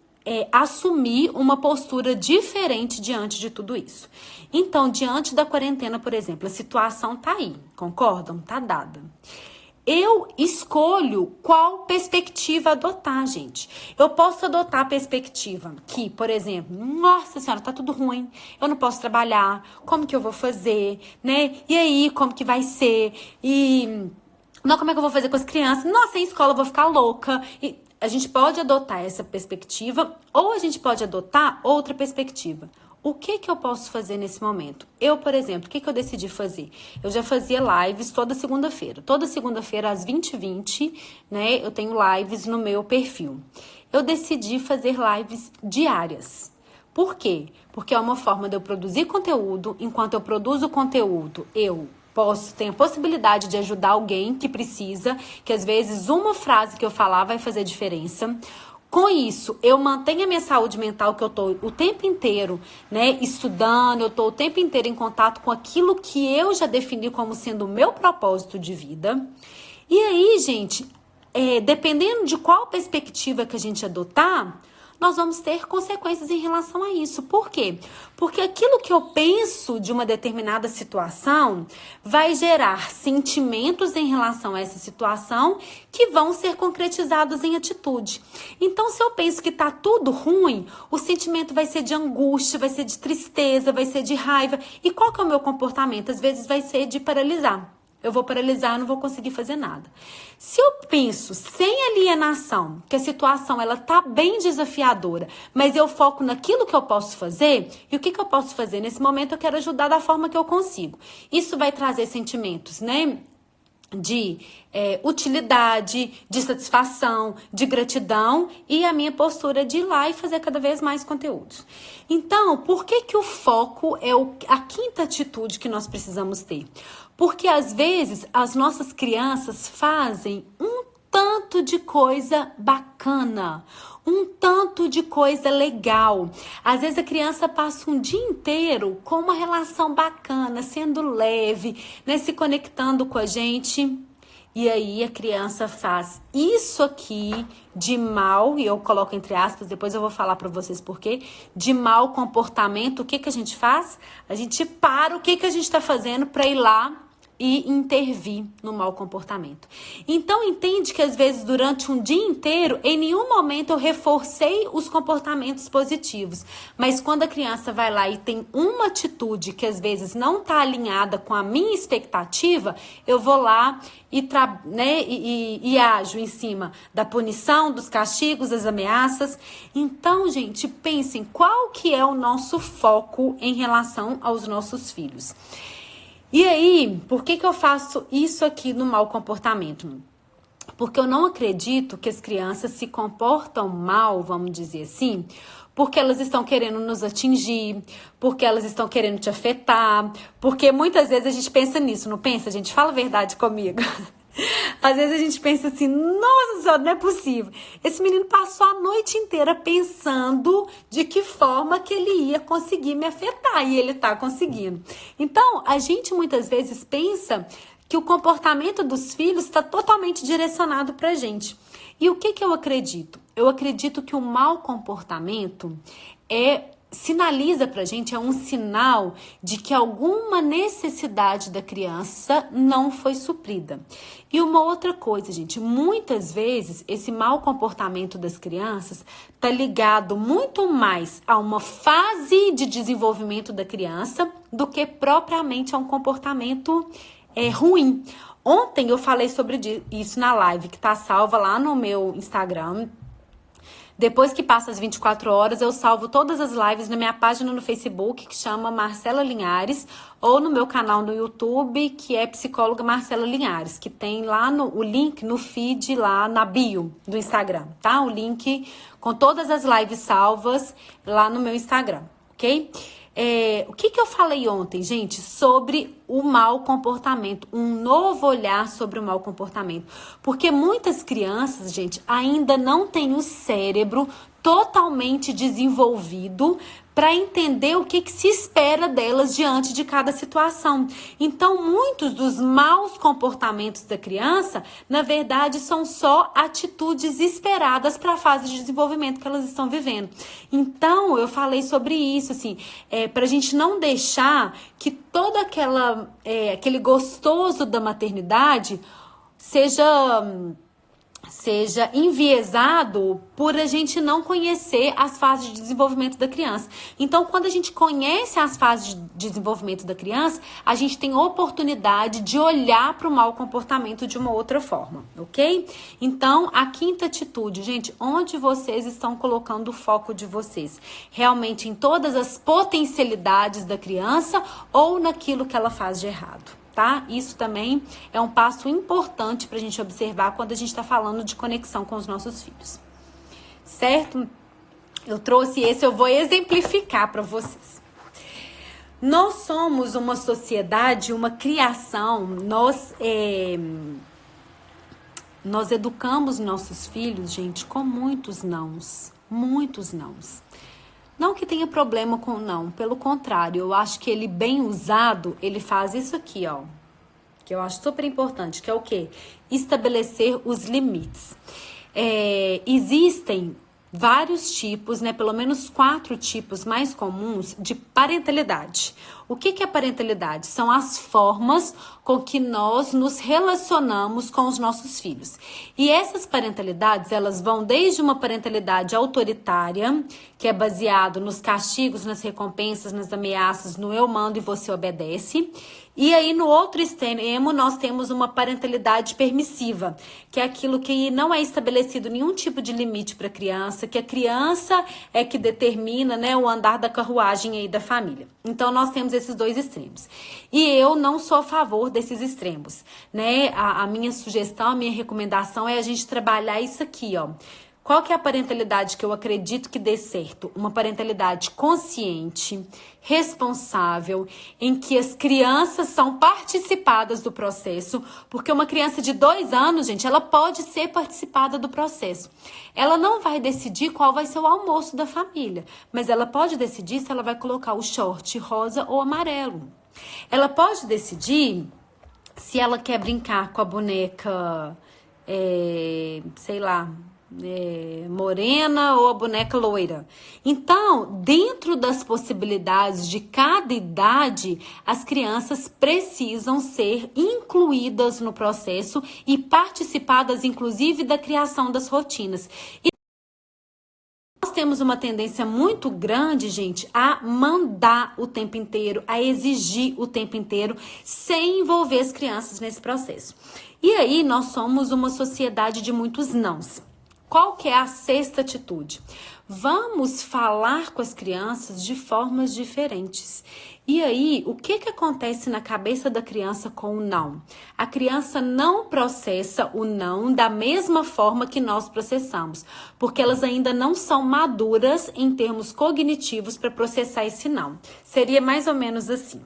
assumir uma postura diferente diante de tudo isso. Então, diante da quarentena, por exemplo, a situação tá aí, concordam? Tá dada. Eu escolho qual perspectiva adotar, gente. Eu posso adotar a perspectiva que, por exemplo, nossa senhora, tá tudo ruim, eu não posso trabalhar, como que eu vou fazer, né? E aí, como que vai ser? E não, como é que eu vou fazer com as crianças? Nossa, em escola eu vou ficar louca. E a gente pode adotar essa perspectiva ou a gente pode adotar outra perspectiva. O que eu posso fazer nesse momento? Eu, por exemplo, o que eu decidi fazer? Eu já fazia lives toda segunda-feira. Toda segunda-feira, às 20h20, né? Eu tenho lives no meu perfil. Eu decidi fazer lives diárias. Por quê? Porque é uma forma de eu produzir conteúdo. Enquanto eu produzo conteúdo, eu tenho a possibilidade de ajudar alguém que precisa, que às vezes uma frase que eu falar vai fazer diferença. Com isso, eu mantenho a minha saúde mental, que eu tô o tempo inteiro, né, estudando, eu tô o tempo inteiro em contato com aquilo que eu já defini como sendo o meu propósito de vida. E aí, gente, dependendo de qual perspectiva que a gente adotar, nós vamos ter consequências em relação a isso. Por quê? Porque aquilo que eu penso de uma determinada situação vai gerar sentimentos em relação a essa situação que vão ser concretizados em atitude. Então, se eu penso que tá tudo ruim, o sentimento vai ser de angústia, vai ser de tristeza, vai ser de raiva. E qual que é o meu comportamento? Às vezes vai ser de paralisar. Eu vou paralisar, não vou conseguir fazer nada. Se eu penso sem alienação, que a situação ela tá bem desafiadora, mas eu foco naquilo que eu posso fazer, e o que eu posso fazer? Nesse momento eu quero ajudar da forma que eu consigo. Isso vai trazer sentimentos, né? De utilidade, de satisfação, de gratidão e a minha postura de ir lá e fazer cada vez mais conteúdos. Então, por que o foco é a quinta atitude que nós precisamos ter? Porque às vezes as nossas crianças fazem um tanto de coisa bacana, um tanto de coisa legal. Às vezes a criança passa um dia inteiro com uma relação bacana, sendo leve, né, se conectando com a gente. E aí a criança faz isso aqui de mal, e eu coloco entre aspas, depois eu vou falar para vocês por quê, de mau comportamento. O que a gente faz? A gente para o que a gente está fazendo para ir lá e intervir no mau comportamento. Então, entende que às vezes durante um dia inteiro, em nenhum momento eu reforcei os comportamentos positivos. Mas quando a criança vai lá e tem uma atitude que às vezes não está alinhada com a minha expectativa, eu vou lá e ajo em cima da punição, dos castigos, das ameaças. Então, gente, pensem qual que é o nosso foco em relação aos nossos filhos. E aí, por que eu faço isso aqui no mau comportamento? Porque eu não acredito que as crianças se comportam mal, vamos dizer assim, porque elas estão querendo nos atingir, porque elas estão querendo te afetar, porque muitas vezes a gente pensa nisso, não pensa? A gente fala a verdade comigo. Às vezes a gente pensa assim, nossa senhora, não é possível. Esse menino passou a noite inteira pensando de que forma que ele ia conseguir me afetar, e ele tá conseguindo. Então, a gente muitas vezes pensa que o comportamento dos filhos está totalmente direcionado pra gente. E o que eu acredito? Eu acredito que o mau comportamento sinaliza pra gente, é um sinal de que alguma necessidade da criança não foi suprida. E uma outra coisa, gente, muitas vezes esse mau comportamento das crianças tá ligado muito mais a uma fase de desenvolvimento da criança do que propriamente a um comportamento ruim. Ontem eu falei sobre isso na live que tá salva lá no meu Instagram. Depois que passa as 24 horas, eu salvo todas as lives na minha página no Facebook, que chama Marcela Linhares, ou no meu canal no YouTube, que é Psicóloga Marcela Linhares, que tem lá o link no feed, lá na bio do Instagram, tá? O link com todas as lives salvas lá no meu Instagram, ok? O que eu falei ontem, gente, sobre o mau comportamento, um novo olhar sobre o mau comportamento. Porque muitas crianças, gente, ainda não têm o cérebro totalmente desenvolvido para entender o que se espera delas diante de cada situação. Então, muitos dos maus comportamentos da criança, na verdade, são só atitudes esperadas para a fase de desenvolvimento que elas estão vivendo. Então, eu falei sobre isso, assim, para a gente não deixar que todo aquele gostoso da maternidade seja enviesado por a gente não conhecer as fases de desenvolvimento da criança. Então, quando a gente conhece as fases de desenvolvimento da criança, a gente tem oportunidade de olhar para o mau comportamento de uma outra forma, ok? Então, a quinta atitude, gente, onde vocês estão colocando o foco de vocês? Realmente em todas as potencialidades da criança ou naquilo que ela faz de errado? Tá? Isso também é um passo importante para a gente observar quando a gente está falando de conexão com os nossos filhos. Certo? Eu trouxe esse, eu vou exemplificar para vocês. Nós somos uma sociedade, uma criação, nós educamos nossos filhos, gente, com muitos nãos. Muitos nãos. Não que tenha problema com não, pelo contrário, eu acho que ele bem usado, ele faz isso aqui, ó, que eu acho super importante, que é o quê? Estabelecer os limites. Existem vários tipos, né, pelo menos 4 tipos mais comuns de parentalidade. O que é parentalidade? São as formas com que nós nos relacionamos com os nossos filhos. E essas parentalidades, elas vão desde uma parentalidade autoritária, que é baseado nos castigos, nas recompensas, nas ameaças, no eu mando e você obedece. E aí, no outro extremo, nós temos uma parentalidade permissiva, que é aquilo que não é estabelecido nenhum tipo de limite para a criança, que a criança é que determina, né, o andar da carruagem aí da família. Então, nós temos esses 2 extremos. E eu não sou a favor desses extremos, né? A minha sugestão, a minha recomendação é a gente trabalhar isso aqui, ó. Qual que é a parentalidade que eu acredito que dê certo? Uma parentalidade consciente, responsável, em que as crianças são participadas do processo, porque uma criança de 2 anos, gente, ela pode ser participada do processo. Ela não vai decidir qual vai ser o almoço da família, mas ela pode decidir se ela vai colocar o short rosa ou amarelo. Ela pode decidir se ela quer brincar com a boneca, sei lá, morena ou a boneca loira. Então, dentro das possibilidades de cada idade, as crianças precisam ser incluídas no processo e participadas, inclusive, da criação das rotinas. E nós temos uma tendência muito grande, gente, a mandar o tempo inteiro, a exigir o tempo inteiro, sem envolver as crianças nesse processo. E aí, nós somos uma sociedade de muitos nãos. Qual que é a 6ª atitude? Vamos falar com as crianças de formas diferentes. E aí, o que acontece na cabeça da criança com o não? A criança não processa o não da mesma forma que nós processamos, porque elas ainda não são maduras em termos cognitivos para processar esse não. Seria mais ou menos assim.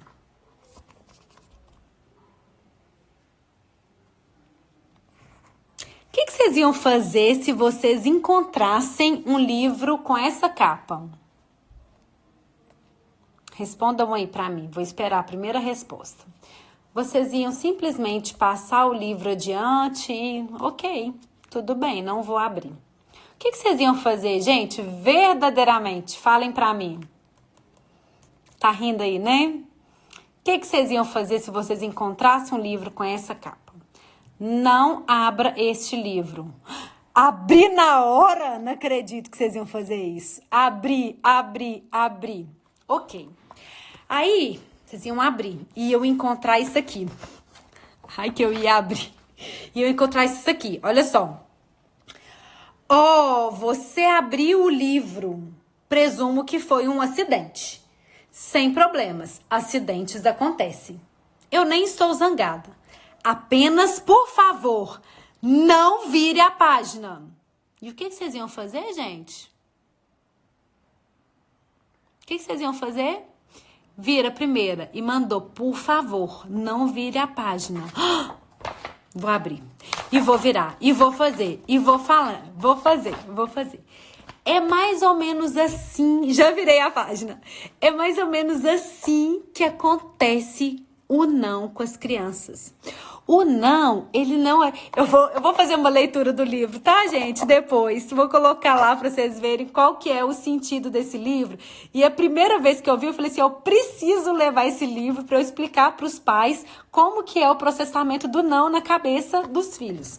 O que vocês iam fazer se vocês encontrassem um livro com essa capa? Respondam aí pra mim, vou esperar a primeira resposta. Vocês iam simplesmente passar o livro adiante e, ok, tudo bem, não vou abrir. O que vocês iam fazer, gente? Verdadeiramente, falem pra mim. Tá rindo aí, né? O que vocês iam fazer se vocês encontrassem um livro com essa capa? Não abra este livro. Abrir na hora? Não acredito que vocês iam fazer isso. Abrir. Ok. Aí, vocês iam abrir e eu encontrar isso aqui. Ai, que eu ia abrir. E eu encontrar isso aqui. Olha só. Você abriu o livro. Presumo que foi um acidente. Sem problemas. Acidentes acontecem. Eu nem estou zangada. Apenas, por favor, não vire a página. E o que vocês iam fazer, gente? O que vocês iam fazer? Vira a primeira e mandou, por favor, não vire a página. Vou abrir. E vou virar. E vou fazer. E vou falar. Vou fazer. É mais ou menos assim, já virei a página. É mais ou menos assim que acontece o não com as crianças. O não, ele não é... Eu vou fazer uma leitura do livro, tá, gente? Depois. Vou colocar lá para vocês verem qual que é o sentido desse livro. E a primeira vez que eu vi, eu falei assim, eu preciso levar esse livro para eu explicar para os pais como que é o processamento do não na cabeça dos filhos.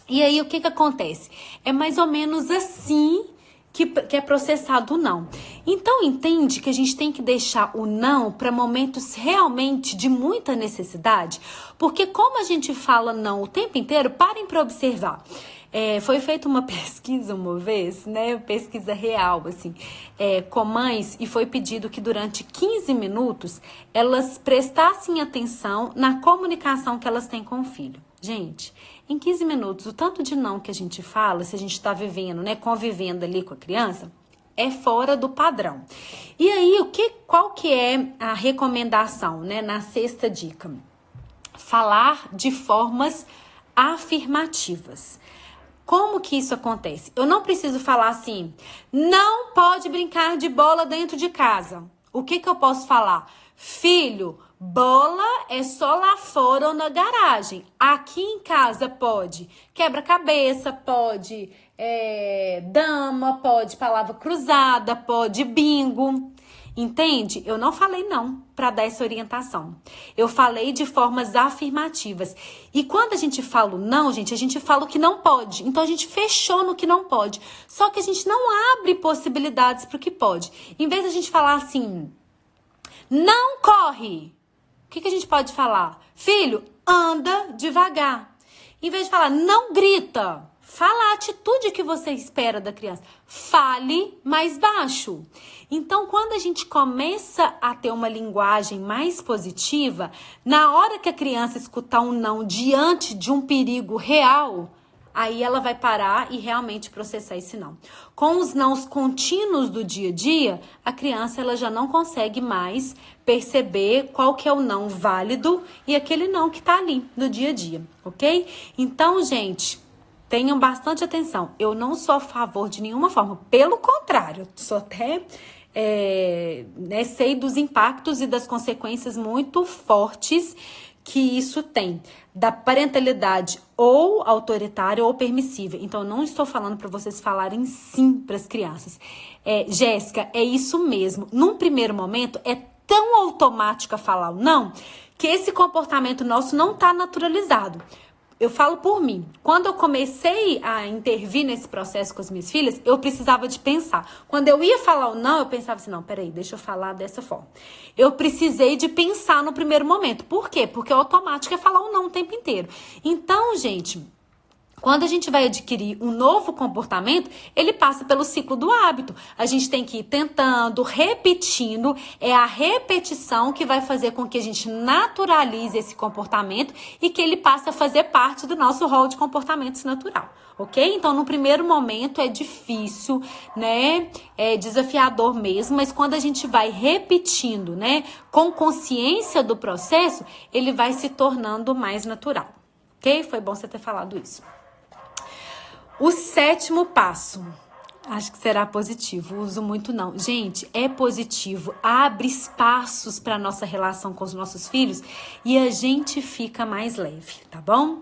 E aí, o que acontece? É mais ou menos assim que é processado o não. Então, entende que a gente tem que deixar o não para momentos realmente de muita necessidade? Porque como a gente fala não o tempo inteiro, parem para observar. Foi feita uma pesquisa uma vez, né? Pesquisa real, assim, com mães, e foi pedido que durante 15 minutos elas prestassem atenção na comunicação que elas têm com o filho. Gente, em 15 minutos, o tanto de não que a gente fala, se a gente está vivendo, né, convivendo ali com a criança, é fora do padrão. E aí, qual que é a recomendação, né, na sexta dica? Falar de formas afirmativas. Como que isso acontece? Eu não preciso falar assim, não pode brincar de bola dentro de casa. O que eu posso falar? Filho, bola é só lá fora ou na garagem. Aqui em casa pode quebra-cabeça, pode dama, pode palavra cruzada, pode bingo. Entende? Eu não falei não para dar essa orientação. Eu falei de formas afirmativas. E quando a gente fala o não, gente, a gente fala o que não pode. Então a gente fechou no que não pode. Só que a gente não abre possibilidades para o que pode. Em vez de a gente falar assim, não corre. O que a gente pode falar? Filho, anda devagar. Em vez de falar, não grita. Fala a atitude que você espera da criança. Fale mais baixo. Então, quando a gente começa a ter uma linguagem mais positiva, na hora que a criança escutar um não diante de um perigo real, aí ela vai parar e realmente processar esse não. Com os nãos contínuos do dia a dia, a criança ela já não consegue mais perceber qual que é o não válido e aquele não que tá ali no dia a dia, ok? Então, gente, tenham bastante atenção. Eu não sou a favor de nenhuma forma. Pelo contrário, sou até... sei dos impactos e das consequências muito fortes que isso tem, da parentalidade ou autoritária ou permissiva. Então, eu não estou falando para vocês falarem sim para as crianças. Jéssica, é isso mesmo. Num primeiro momento, é tão automático a falar o não, que esse comportamento nosso não está naturalizado. Eu falo por mim. Quando eu comecei a intervir nesse processo com as minhas filhas, eu precisava de pensar. Quando eu ia falar o não, eu pensava assim, não, peraí, deixa eu falar dessa forma. Eu precisei de pensar no primeiro momento. Por quê? Porque o automático é falar o não o tempo inteiro. Então, gente... Quando a gente vai adquirir um novo comportamento, ele passa pelo ciclo do hábito. A gente tem que ir tentando, repetindo. É a repetição que vai fazer com que a gente naturalize esse comportamento e que ele passe a fazer parte do nosso rol de comportamentos natural, ok? Então, no primeiro momento é difícil, né? É desafiador mesmo, mas quando a gente vai repetindo, né? Com consciência do processo, ele vai se tornando mais natural, ok? Foi bom você ter falado isso. O 7º passo, acho que será positivo, uso muito não. Gente, é positivo, abre espaços para nossa relação com os nossos filhos e a gente fica mais leve, tá bom?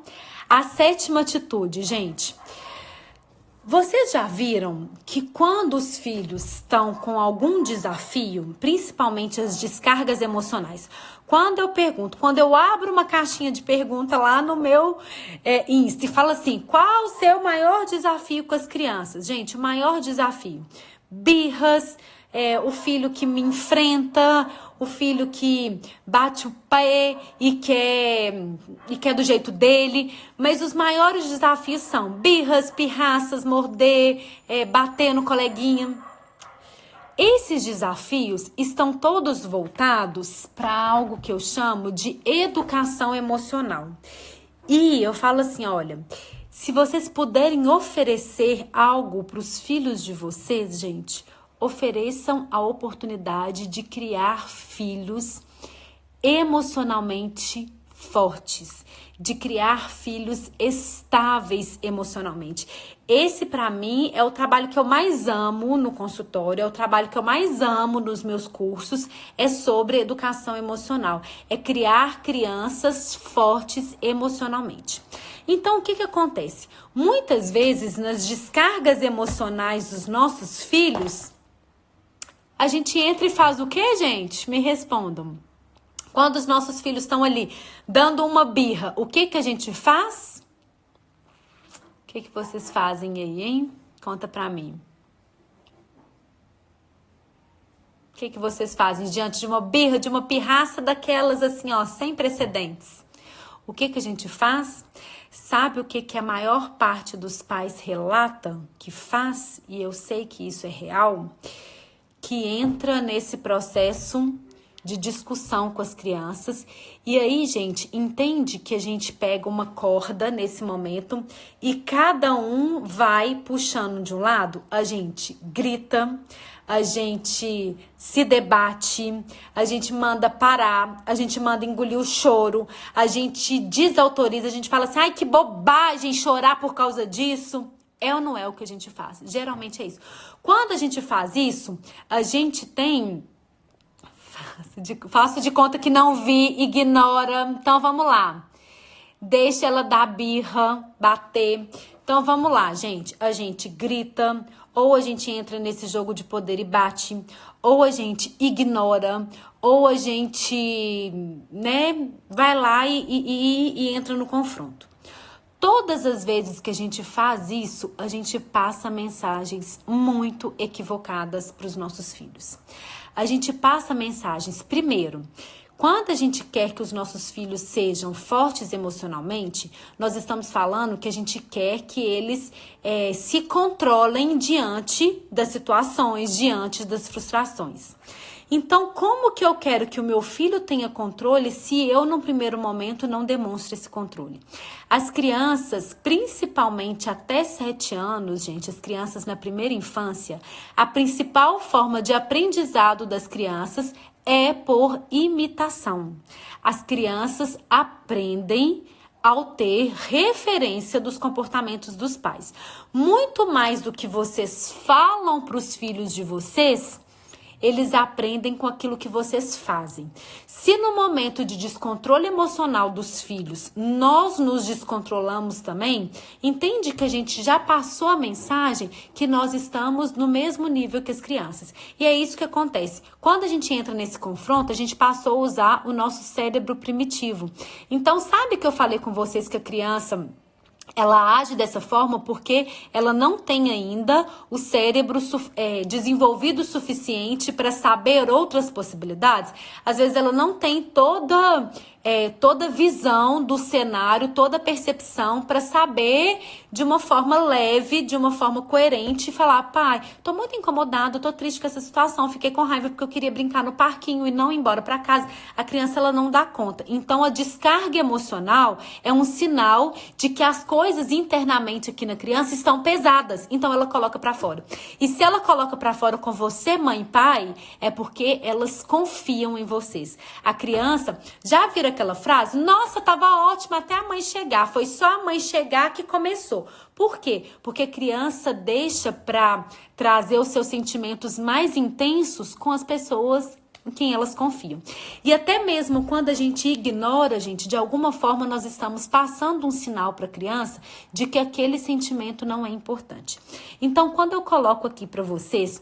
A 7ª atitude, gente, vocês já viram que quando os filhos estão com algum desafio, principalmente as descargas emocionais, quando eu abro uma caixinha de pergunta lá no meu Insta e falo assim, qual o seu maior desafio com as crianças? Gente, o maior desafio, birras, o filho que me enfrenta, o filho que bate o pé e quer do jeito dele. Mas os maiores desafios são birras, pirraças, morder, bater no coleguinha. Esses desafios estão todos voltados para algo que eu chamo de educação emocional. E eu falo assim, olha, se vocês puderem oferecer algo para os filhos de vocês, gente, ofereçam a oportunidade de criar filhos emocionalmente fortes, de criar filhos estáveis emocionalmente. Esse, para mim, é o trabalho que eu mais amo no consultório, é o trabalho que eu mais amo nos meus cursos, é sobre educação emocional, é criar crianças fortes emocionalmente. Então, o que acontece? Muitas vezes, nas descargas emocionais dos nossos filhos, a gente entra e faz o quê, gente? Me respondam. Quando os nossos filhos estão ali dando uma birra, o que a gente faz? O que vocês fazem aí, hein? Conta pra mim. O que vocês fazem diante de uma birra, de uma pirraça daquelas assim, ó, sem precedentes? O que a gente faz? Sabe o que a maior parte dos pais relata que faz? E eu sei que isso é real. Que entra nesse processo de discussão com as crianças. E aí, gente, entende que a gente pega uma corda nesse momento e cada um vai puxando de um lado? A gente grita, a gente se debate, a gente manda parar, a gente manda engolir o choro, a gente desautoriza, a gente fala assim, ai, que bobagem chorar por causa disso. É ou não é o que a gente faz? Geralmente é isso. Quando a gente faz isso, a gente tem... Faço de conta que não vi, ignora. Então, vamos lá. Deixa ela dar birra, bater. Então, vamos lá, gente. A gente grita, ou a gente entra nesse jogo de poder e bate, ou a gente ignora, ou a gente, né, vai lá e entra no confronto. Todas as vezes que a gente faz isso, a gente passa mensagens muito equivocadas para os nossos filhos. A gente passa mensagens, primeiro, quando a gente quer que os nossos filhos sejam fortes emocionalmente, nós estamos falando que a gente quer que eles se controlem diante das situações, diante das frustrações. Então, como que eu quero que o meu filho tenha controle se eu, num primeiro momento, não demonstro esse controle? As crianças, principalmente até 7 anos, gente, as crianças na primeira infância, a principal forma de aprendizado das crianças é por imitação. As crianças aprendem ao ter referência dos comportamentos dos pais. Muito mais do que vocês falam para os filhos de vocês, eles aprendem com aquilo que vocês fazem. Se no momento de descontrole emocional dos filhos, nós nos descontrolamos também, entende que a gente já passou a mensagem que nós estamos no mesmo nível que as crianças. E é isso que acontece. Quando a gente entra nesse confronto, a gente passou a usar o nosso cérebro primitivo. Então, sabe que eu falei com vocês que a criança... ela age dessa forma porque ela não tem ainda o cérebro desenvolvido o suficiente para saber outras possibilidades. Às vezes ela não tem toda visão do cenário, toda percepção para saber de uma forma leve, de uma forma coerente e falar, pai, tô muito incomodado, tô triste com essa situação, fiquei com raiva porque eu queria brincar no parquinho e não ir embora para casa. A criança ela não dá conta. Então a descarga emocional é um sinal de que as coisas internamente aqui na criança estão pesadas, então ela coloca para fora. E se ela coloca para fora com você, mãe e pai, é porque elas confiam em vocês. A criança já vira aquela frase, nossa, tava ótima até a mãe chegar, foi só a mãe chegar que começou. Por quê? Porque a criança deixa para trazer os seus sentimentos mais intensos com as pessoas em quem elas confiam. E até mesmo quando a gente ignora, gente, de alguma forma nós estamos passando um sinal para a criança de que aquele sentimento não é importante. Então, quando eu coloco aqui para vocês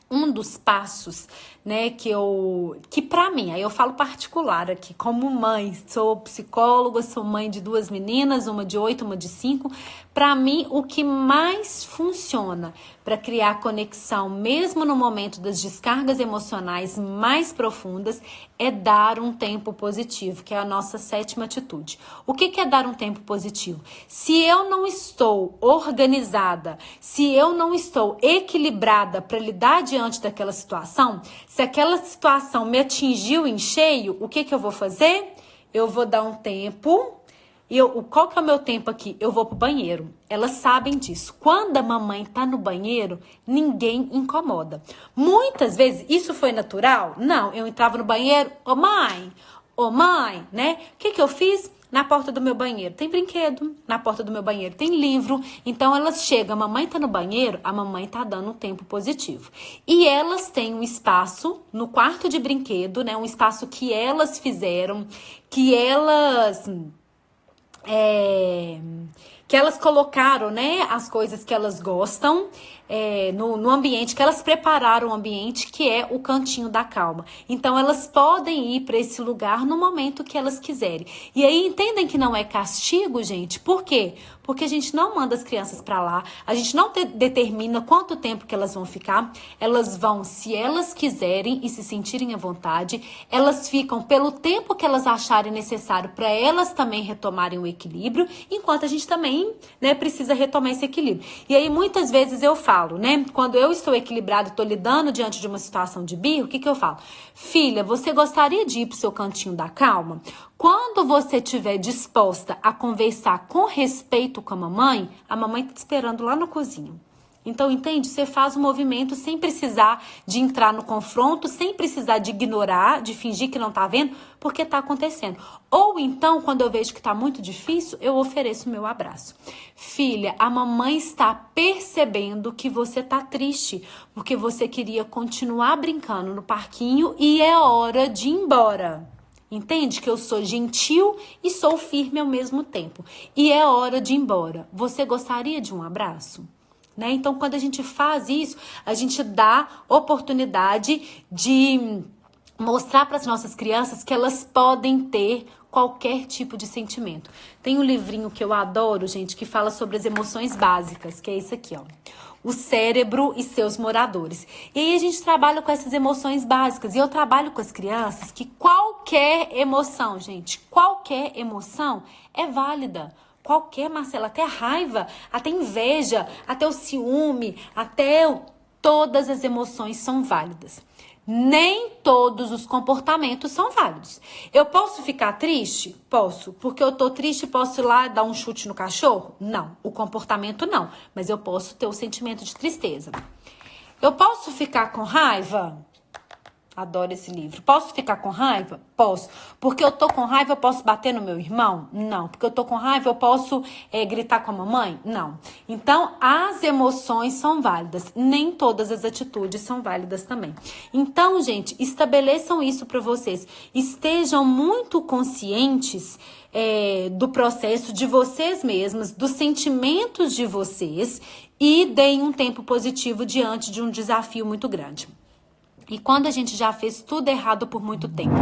um dos passos, né, que para mim, aí eu falo particular aqui, como mãe, sou psicóloga, sou mãe de 2 meninas, uma de 8, uma de 5, para mim o que mais funciona para criar conexão, mesmo no momento das descargas emocionais mais profundas, é dar um tempo positivo, que é a nossa 7ª atitude. O que é dar um tempo positivo? Se eu não estou organizada, se eu não estou equilibrada para lidar diante daquela situação, se aquela situação me atingiu em cheio, o que eu vou fazer? Eu vou dar um tempo. Qual que é o meu tempo aqui? Eu vou pro banheiro. Elas sabem disso. Quando a mamãe tá no banheiro, ninguém incomoda. Muitas vezes, isso foi natural? Não, eu entrava no banheiro, ô mãe, Ô mãe, né? O que eu fiz? Na porta do meu banheiro tem brinquedo, na porta do meu banheiro tem livro. Então elas chegam, a mamãe tá no banheiro, a mamãe tá dando um tempo positivo. E elas têm um espaço no quarto de brinquedo, né? Um espaço que elas fizeram, que elas colocaram, né, as coisas que elas gostam no ambiente, que elas prepararam o ambiente, que é o cantinho da calma. Então, elas podem ir para esse lugar no momento que elas quiserem. E aí, entendem que não é castigo, gente? Por quê? Porque a gente não manda as crianças para lá, a gente não determina quanto tempo que elas vão ficar. Elas vão, se elas quiserem e se sentirem à vontade, elas ficam pelo tempo que elas acharem necessário para elas também retomarem o equilíbrio, enquanto a gente também, né, precisa retomar esse equilíbrio. E aí, muitas vezes eu falo, né, quando eu estou equilibrado, estou lidando diante de uma situação de birra, o que eu falo? Filha, você gostaria de ir pro seu cantinho da calma? Quando você estiver disposta a conversar com respeito com a mamãe tá te esperando lá na cozinha. Então, entende? Você faz o movimento sem precisar de entrar no confronto, sem precisar de ignorar, de fingir que não tá vendo, porque tá acontecendo. Ou então, quando eu vejo que tá muito difícil, eu ofereço o meu abraço. Filha, a mamãe está percebendo que você tá triste, porque você queria continuar brincando no parquinho e é hora de ir embora. Entende que eu sou gentil e sou firme ao mesmo tempo. E é hora de ir embora. Você gostaria de um abraço? Né? Então, quando a gente faz isso, a gente dá oportunidade de mostrar para as nossas crianças que elas podem ter qualquer tipo de sentimento. Tem um livrinho que eu adoro, gente, que fala sobre as emoções básicas, que é esse aqui, ó. O cérebro e seus moradores. E aí a gente trabalha com essas emoções básicas. E eu trabalho com as crianças que qualquer emoção, gente, qualquer emoção é válida. Qualquer, Marcela, até raiva, até inveja, até o ciúme, todas as emoções são válidas. Nem todos os comportamentos são válidos. Eu posso ficar triste? Posso. Porque eu tô triste, posso ir lá dar um chute no cachorro? Não. O comportamento não. Mas eu posso ter o sentimento de tristeza. Eu posso ficar com raiva? Adoro esse livro. Posso ficar com raiva? Posso. Porque eu tô com raiva, eu posso bater no meu irmão? Não. Porque eu tô com raiva, eu posso gritar com a mamãe? Não. Então, as emoções são válidas. Nem todas as atitudes são válidas também. Então, gente, estabeleçam isso para vocês. Estejam muito conscientes do processo de vocês mesmas, dos sentimentos de vocês e deem um tempo positivo diante de um desafio muito grande. E quando a gente já fez tudo errado por muito tempo.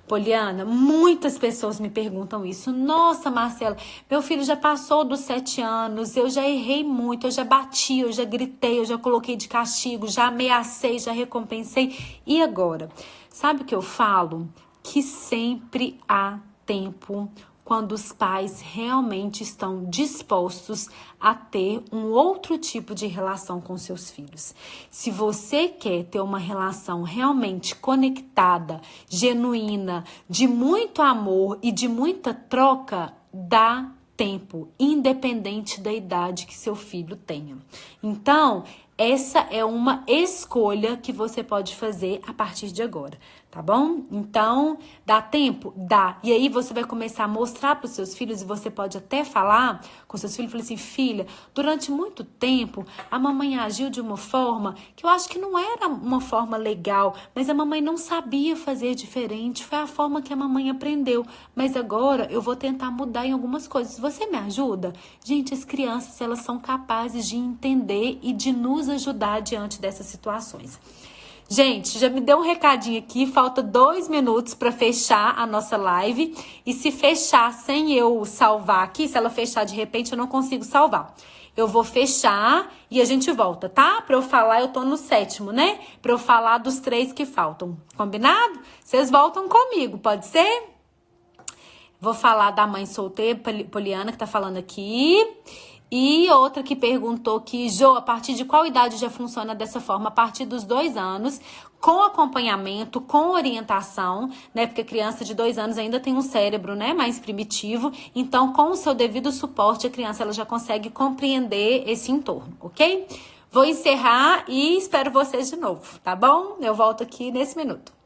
Poliana, muitas pessoas me perguntam isso. Nossa, Marcela, meu filho já passou dos 7 anos, eu já errei muito, eu já bati, eu já gritei, eu já coloquei de castigo, já ameacei, já recompensei. E agora? Sabe o que eu falo? Que sempre há tempo quando os pais realmente estão dispostos a ter um outro tipo de relação com seus filhos. Se você quer ter uma relação realmente conectada, genuína, de muito amor e de muita troca, dá tempo, independente da idade que seu filho tenha. Então, essa é uma escolha que você pode fazer a partir de agora, tá bom? Então, dá tempo? Dá. E aí você vai começar a mostrar para os seus filhos, e você pode até falar com seus filhos, falar assim, filha, durante muito tempo, a mamãe agiu de uma forma que eu acho que não era uma forma legal, mas a mamãe não sabia fazer diferente, foi a forma que a mamãe aprendeu, mas agora eu vou tentar mudar em algumas coisas. Você me ajuda? Gente, as crianças, elas são capazes de entender e de nos ajudar diante dessas situações. Gente, já me deu um recadinho aqui, falta 2 minutos para fechar a nossa live, e se fechar sem eu salvar aqui, se ela fechar de repente, eu não consigo salvar. Eu vou fechar e a gente volta, tá? Para eu falar, eu tô no 7º, né? Para eu falar dos 3 que faltam, combinado? Vocês voltam comigo, pode ser? Vou falar da mãe solteira, Poliana, que tá falando aqui. E outra que perguntou que, Jô, a partir de qual idade já funciona dessa forma? A partir dos 2 anos, com acompanhamento, com orientação, né? Porque a criança de 2 anos ainda tem um cérebro, né, mais primitivo. Então, com o seu devido suporte, a criança ela já consegue compreender esse entorno, ok? Vou encerrar e espero vocês de novo, tá bom? Eu volto aqui nesse minuto.